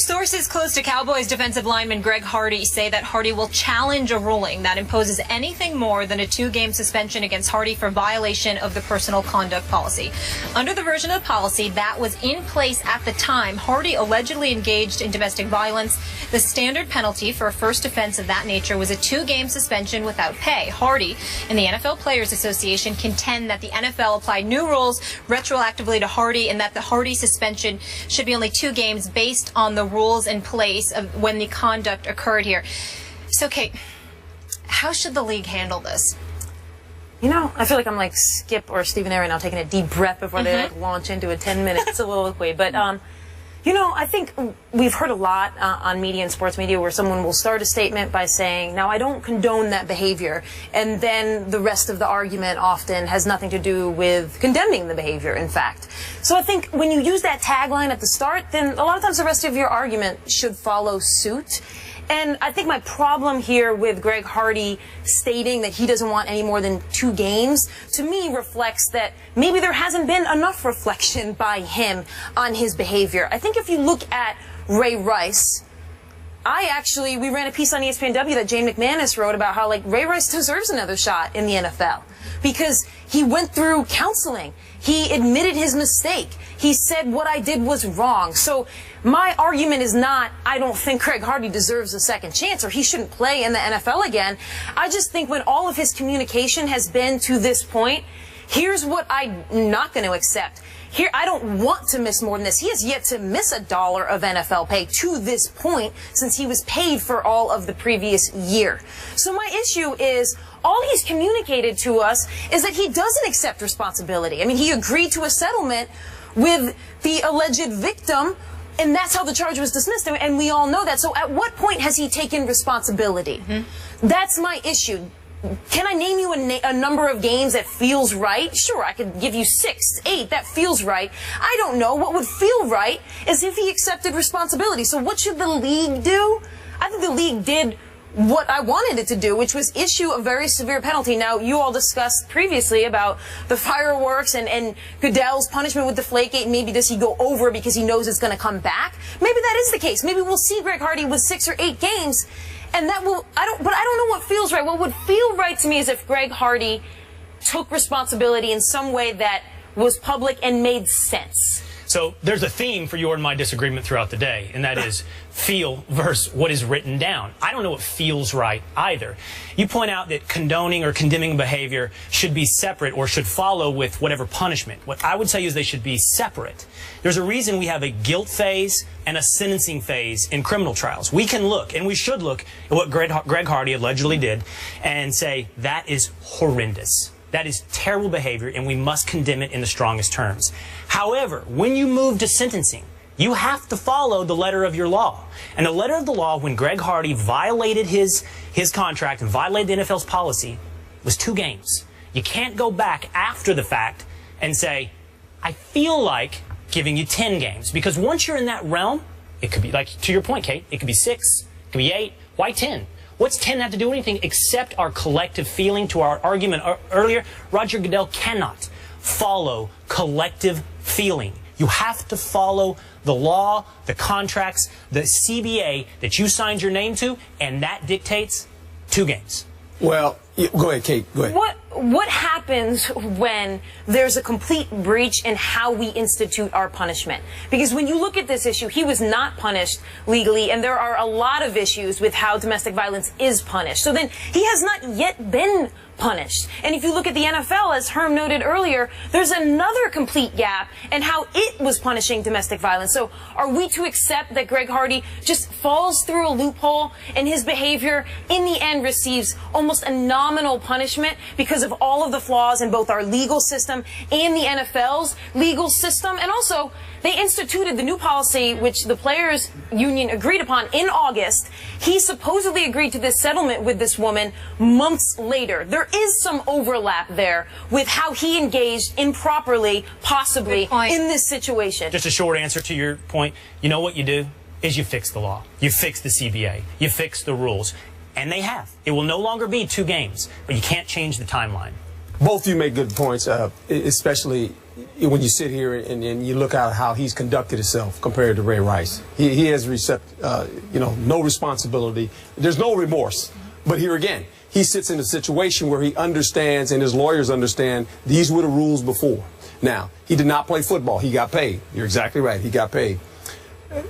Sources close to Cowboys defensive lineman Greg Hardy say that Hardy will challenge a ruling that imposes anything more than a 2-game suspension against Hardy for violation of the personal conduct policy. Under the version of the policy that was in place at the time Hardy allegedly engaged in domestic violence, the standard penalty for a first offense of that nature was a 2-game suspension without pay. Hardy and the NFL Players Association contend that the NFL applied new rules retroactively to Hardy and that the Hardy suspension should be only 2 games based on the rules in place of when the conduct occurred here. So, Kate, how should the league handle this? You know, I feel like I'm like Skip or Stephen A right now, taking a deep breath before they like launch into a 10-minute soliloquy. But, you know, I think we've heard a lot on media and sports media where someone will start a statement by saying, now I don't condone that behavior, and then the rest of the argument often has nothing to do with condemning the behavior, in fact. So I think when you use that tagline at the start, then a lot of times the rest of your argument should follow suit. And I think my problem here with Greg Hardy stating that he doesn't want any more than 2 games, to me reflects that maybe there hasn't been enough reflection by him on his behavior. I think if you look at Ray Rice, we ran a piece on ESPNW that Jane McManus wrote about how, like, Ray Rice deserves another shot in the NFL because he went through counseling. He admitted his mistake. He said what I did was wrong. So my argument is not, I don't think Greg Hardy deserves a second chance or he shouldn't play in the NFL again. I just think when all of his communication has been to this point, here's what I'm not going to accept. Here, I don't want to miss more than this. He has yet to miss $1 of NFL pay to this point since he was paid for all of the previous year. So my issue is all he's communicated to us is that he doesn't accept responsibility. I mean, he agreed to a settlement with the alleged victim, and that's how the charge was dismissed, and we all know that. So at what point has he taken responsibility? That's my issue. Can I name you a number of games that feels right? Sure, I could give you 6, 8, that feels right. I don't know. What would feel right is if he accepted responsibility. So what should the league do? I think the league did what I wanted it to do, which was issue a very severe penalty. Now, you all discussed previously about the fireworks and Goodell's punishment with Deflategate. Maybe does he go over because he knows it's going to come back? Maybe that is the case. Maybe we'll see Greg Hardy with 6 or 8 games. And that will, but I don't know what feels right. What would feel right to me is if Greg Hardy took responsibility in some way that was public and made sense. So there's a theme for your and my disagreement throughout the day, and that is feel versus what is written down. I don't know what feels right either. You point out that condoning or condemning behavior should be separate or should follow with whatever punishment. What I would say is they should be separate. There's a reason we have a guilt phase and a sentencing phase in criminal trials. We can look, and we should look, at what Greg Hardy allegedly did and say that is horrendous. That is terrible behavior, and we must condemn it in the strongest terms. However, when you move to sentencing, you have to follow the letter of your law. And the letter of the law, when Greg Hardy violated his contract and violated the NFL's policy, was 2 games. You can't go back after the fact and say, I feel like giving you 10 games. Because once you're in that realm, it could be, like to your point, Kate, it could be 6, it could be 8. Why 10? What's 10 have to do with anything except our collective feeling? To our argument earlier, Roger Goodell cannot follow collective feeling. You have to follow the law, the contracts, the CBA that you signed your name to, and that dictates 2 games. Well, go ahead, Kate. Go ahead. What happens when there's a complete breach in how we institute our punishment? Because when you look at this issue, he was not punished legally, and there are a lot of issues with how domestic violence is punished. So then he has not yet been punished. And if you look at the NFL, as Herm noted earlier, there's another complete gap in how it was punishing domestic violence. So are we to accept that Greg Hardy just falls through a loophole and his behavior in the end receives almost a nominal punishment because of all of the flaws in both our legal system and the NFL's legal system? And also, they instituted the new policy, which the players' union agreed upon in August. He supposedly agreed to this settlement with this woman months later. There is some overlap there with how he engaged improperly, possibly, in this situation. Just a short answer to your point. You know what you do is you fix the law. You fix the CBA. You fix the rules. And they have. It will no longer be 2 games, but you can't change the timeline. Both of you make good points, especially when you sit here and you look at how he's conducted himself compared to Ray Rice. He has no responsibility. There's no remorse. But here again, he sits in a situation where he understands and his lawyers understand these were the rules before. Now, he did not play football. He got paid. You're exactly right. He got paid.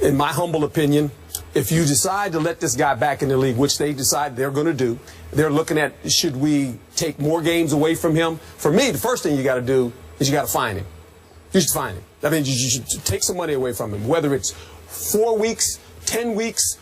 In my humble opinion, if you decide to let this guy back in the league, which they decide they're going to do, they're looking at, should we take more games away from him? For me, the first thing you got to do is you got to fine him. You should fine him. I mean, you should take some money away from him, whether it's 4 weeks, 10 weeks,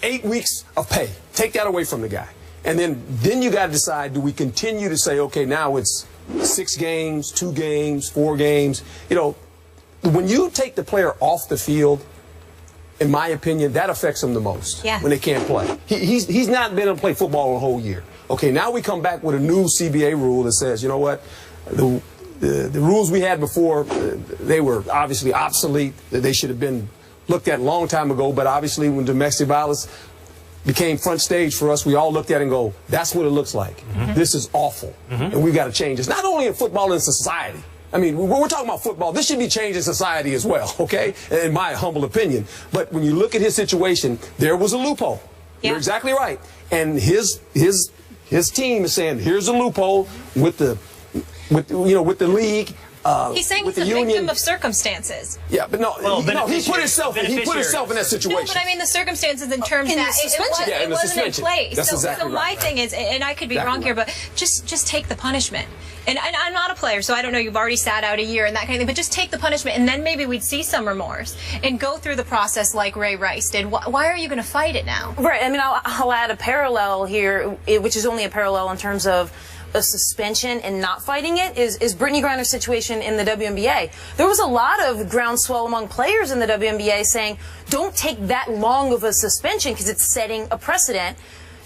8 weeks of pay. Take that away from the guy. And then you got to decide, do we continue to say, okay, now it's 6 games, 2 games, 4 games. You know, when you take the player off the field, in my opinion, that affects him the most when they can't play. He's not been able to play football a whole year. Okay, now we come back with a new CBA rule that says, you know what, the rules we had before, they were obviously obsolete. They should have been looked at a long time ago, but obviously when domestic violence became front stage for us, we all looked at it and go, that's what it looks like. This is awful, and we've got to change this. Not only in football, in society. I mean, when we're talking about football, this should be changed in society as well, okay, in my humble opinion. But when you look at his situation, there was a loophole. You're exactly right. And his team is saying, here's a loophole with the league. He's saying it's a victim of circumstances. Yeah, but no, he put himself in that situation. No, but I mean the circumstances in terms that it wasn't in place. That's exactly right. My thing is, and I could be wrong here, but just take the punishment. And I'm not a player, so I don't know, you've already sat out a year and that kind of thing, but just take the punishment, and then maybe we'd see some remorse and go through the process like Ray Rice did. Why are you going to fight it now? Right. I mean, I'll add a parallel here, which is only a parallel in terms of a suspension and not fighting it, is Brittany Griner's situation in the WNBA. There was a lot of groundswell among players in the WNBA saying, don't take that long of a suspension because it's setting a precedent.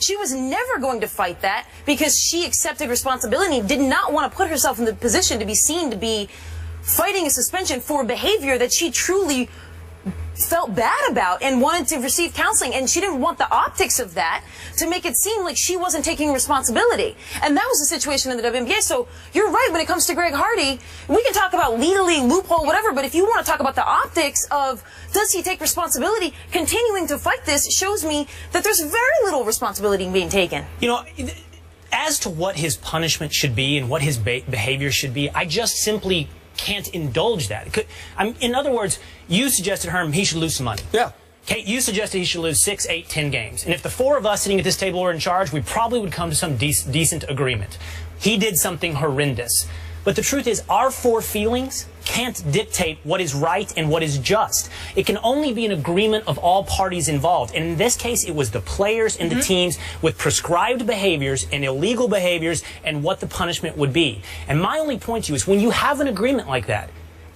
She was never going to fight that because she accepted responsibility, did not want to put herself in the position to be seen to be fighting a suspension for behavior that she truly felt bad about and wanted to receive counseling, and she didn't want the optics of that to make it seem like she wasn't taking responsibility. And that was the situation in the WNBA. So you're right, when it comes to Greg Hardy, we can talk about legally, loophole, whatever, but if you want to talk about the optics of does he take responsibility, continuing to fight this shows me that there's very little responsibility being taken. You know, as to what his punishment should be and what his behavior should be, I just simply can't indulge that. In other words, you suggested, Herm, he should lose some money. Yeah. Kate, you suggested he should lose 6, 8, 10 games. And if the 4 of us sitting at this table were in charge, we probably would come to some decent agreement. He did something horrendous. But the truth is, our 4 feelings can't dictate what is right and what is just. It can only be an agreement of all parties involved. And in this case, it was the players and the teams with prescribed behaviors and illegal behaviors and what the punishment would be. And my only point to you is when you have an agreement like that,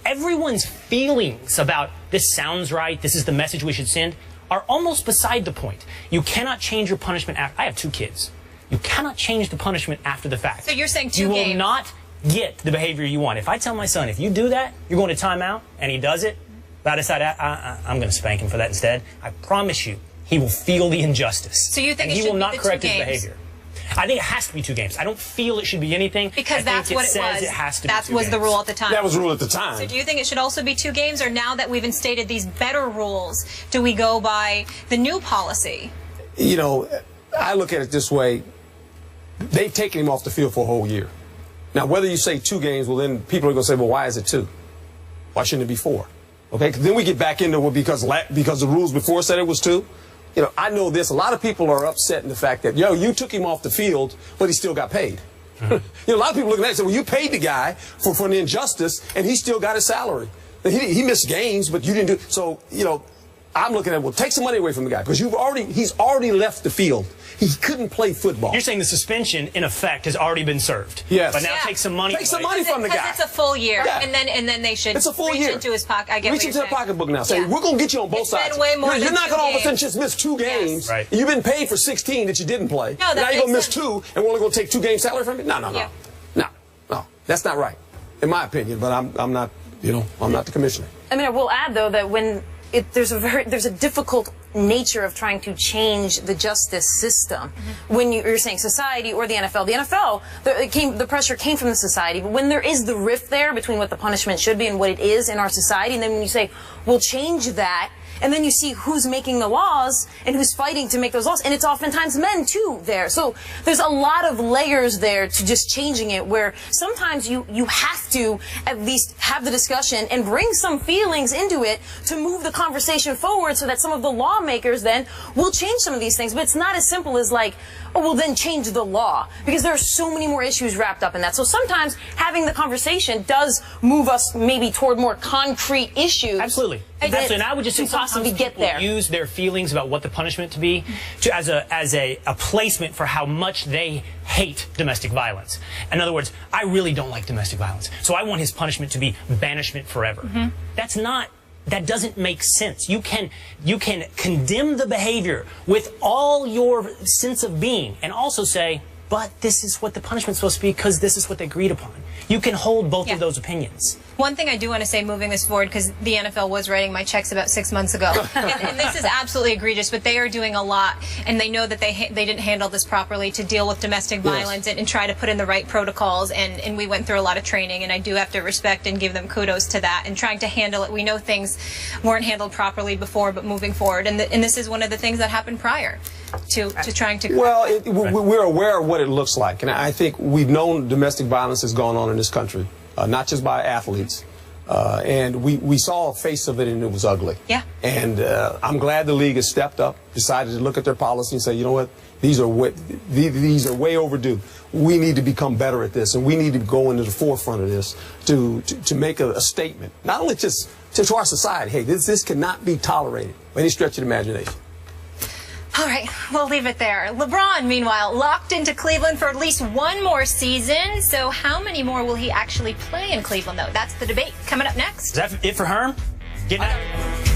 everyone's feelings about this sounds right, this is the message we should send, are almost beside the point. You cannot change your punishment after. I have 2 kids. You cannot change the punishment after the fact. So you're saying 2 games. You will not get the behavior you want. If I tell my son, if you do that, you're going to timeout, and he does it, but I decide I'm going to spank him for that instead, I promise you, he will feel the injustice. So you think and he will not correct his behavior. I think it has to be 2 games. I don't feel it should be anything. Because that's what it was. It has to be 2 that was games. the rule at the time. That was the rule at the time. So do you think it should also be 2 games, or now that we've instated these better rules, do we go by the new policy? You know, I look at it this way. They've taken him off the field for a whole year. Now, whether you say 2 games, well, then people are going to say, well, why is it 2? Why shouldn't it be 4? Okay, then we get back into it because the rules before said it was 2. You know, I know this. A lot of people are upset in the fact that, you took him off the field, but he still got paid. You know, a lot of people looking at it and say, well, you paid the guy for an injustice, and he still got his salary. He missed games, but you didn't do. So, you know, I'm looking at, well, take some money away from the guy because he's already left the field. He couldn't play football. You're saying the suspension, in effect, has already been served. Yes. But now take some money. Take some money from the guy. Because it's a full year, Yeah. and then they should It's a full reach year. into his pocket. I get reach what into you're the saying. pocketbook now. Say, we're going to get you on both sides. Been way more you're than not 2 going to all of a sudden games. just miss 2 games. Right. You've been paid for 16 that you didn't play. No, that now you're going to miss makes 2, and we're only going to take 2 games salary from you? No. Yeah. No. That's not right, in my opinion. But I'm not, I'm not the commissioner. I mean, I will add, though, that there's a difficult nature of trying to change the justice system. When you're saying society or the NFL, the pressure came from the society, but when there is the rift there between what the punishment should be and what it is in our society, and then when you say, we'll change that, and then you see who's making the laws and who's fighting to make those laws, and it's oftentimes men too there. So there's a lot of layers there to just changing it, where sometimes you have to at least have the discussion and bring some feelings into it to move the conversation forward, so that some of the lawmakers then will change some of these things. But it's not as simple as like, oh, well then change the law, because there are so many more issues wrapped up in that. So sometimes having the conversation does move us maybe toward more concrete issues. Absolutely. And I would just say sometimes people use their feelings about what the punishment to be as a placement for how much they hate domestic violence. In other words, I really don't like domestic violence, so I want his punishment to be banishment forever. That doesn't make sense. You can condemn the behavior with all your sense of being and also say, but this is what the punishment's supposed to be because this is what they agreed upon. You can hold both of those opinions. One thing I do want to say moving this forward, because the NFL was writing my checks about 6 months ago, and this is absolutely egregious, but they are doing a lot, and they know that they didn't handle this properly to deal with domestic violence and try to put in the right protocols, and we went through a lot of training, and I do have to respect and give them kudos to that, and trying to handle it. We know things weren't handled properly before, but moving forward, and this is one of the things that happened prior to trying to... Well, we're aware of what it looks like, and I think we've known domestic violence has gone on in this country. Not just by athletes. And we saw a face of it, and it was ugly. Yeah. And I'm glad the league has stepped up, decided to look at their policy and say, you know what, these are way overdue. We need to become better at this, and we need to go into the forefront of this to make a statement, not only just to our society. Hey, this cannot be tolerated by any stretch of the imagination. All right, we'll leave it there. LeBron, meanwhile, locked into Cleveland for at least one more season. So how many more will he actually play in Cleveland, though? That's the debate coming up next. Is that it for Herm? Get out.